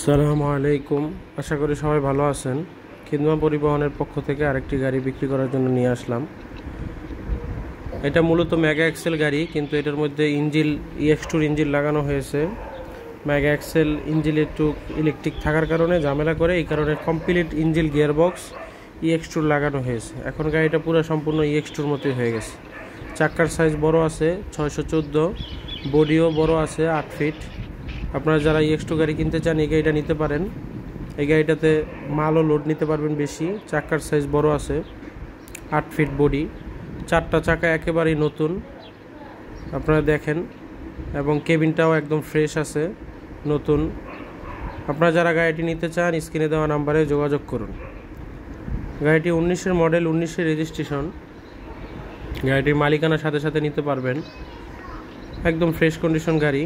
আসসালামু আলাইকুম। আশা করি সবাই ভালো আছেন। খিদমা পরিবহনের পক্ষ থেকে আরেকটি গাড়ি বিক্রি করার জন্য নিয়ে আসলাম। এটা মূলত মেগা এক্সেল গাড়ি, কিন্তু এটার মধ্যে EX2 ইঞ্জিন লাগানো হয়েছে। মেগা এক্সেল ইঞ্জিন একটু ইলেকট্রিক থাকার কারণে ঝামেলা করে, এই কারণে কমপ্লিট ইঞ্জিন গিয়ারবক্স EX2 লাগানো হয়েছে। এখন গাড়িটা পুরো সম্পূর্ণ EX2 মতোই হয়ে গেছে। চাক্কার সাইজ বড় আছে 614, বডিও বড় আছে 8 ফিট। আপনারা যারা EX2 গাড়ি কিনতে চান এই গাড়িটা নিতে পারেন। এই গাড়িটাতে মালও লোড নিতে পারবেন বেশি। চাক্কার সাইজ বড় আছে, 8 ফিট বডি, 4টা চাকা একেবারেই নতুন আপনারা দেখেন, এবং কেবিনটাও একদম ফ্রেশ আছে, নতুন। আপনারা যারা গাড়িটি নিতে চান স্ক্রিনে দেওয়া নাম্বারে যোগাযোগ করুন। গাড়িটি 19-এর মডেল, 19-এর রেজিস্ট্রেশন। গাড়িটির মালিকানার সাথে সাথে নিতে পারবেন, একদম ফ্রেশ কন্ডিশন গাড়ি।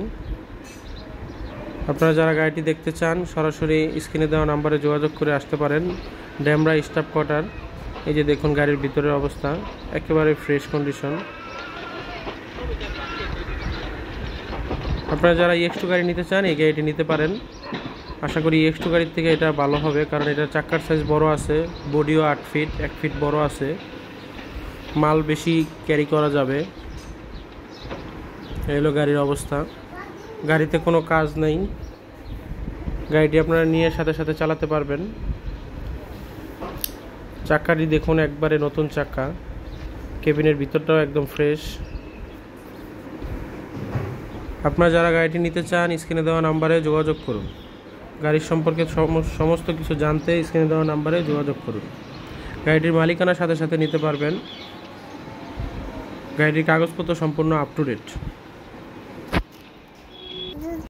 আপনারা যারা গাড়িটি দেখতে চান সরাসরি স্ক্রিনে দেওয়া নাম্বারে যোগাযোগ করে আসতে পারেন। Demra staff quarter. এই যে দেখুন গাড়ির ভিতরের অবস্থা, একেবারে ফ্রেশ কন্ডিশন। আপনারা যারা EX2 গাড়ি নিতে চান এই গাড়িটি নিতে পারেন। আশা করি EX2 গাড়ির থেকে এটা ভালো হবে, কারণ এটা চাক্কার সাইজ বড় আছে, বডিও 8 ফিট, 1 ফিট বড় আছে, মাল বেশি ক্যারি করা যাবে। এই হলো গাড়ির অবস্থা। গাড়িতে কোনো কাজ নেই, গাড়িটি আপনারা নিয়ে সাথে সাথে চালাতে পারবেন। চাক্কাটি দেখুন একবারে নতুন চাক্কা, কেবিনের ভিতরটাও একদম ফ্রেশ। আপনারা যারা গাড়িটি নিতে চান স্ক্রিনে দেওয়া নাম্বারে যোগাযোগ করুন। গাড়ির সম্পর্কে সমস্ত কিছু জানতে স্ক্রিনে দেওয়া নাম্বারে যোগাযোগ করুন। গাড়িটির মালিকানার সাথে সাথে নিতে পারবেন। গাড়িটির কাগজপত্র সম্পূর্ণ আপ টু ডেট।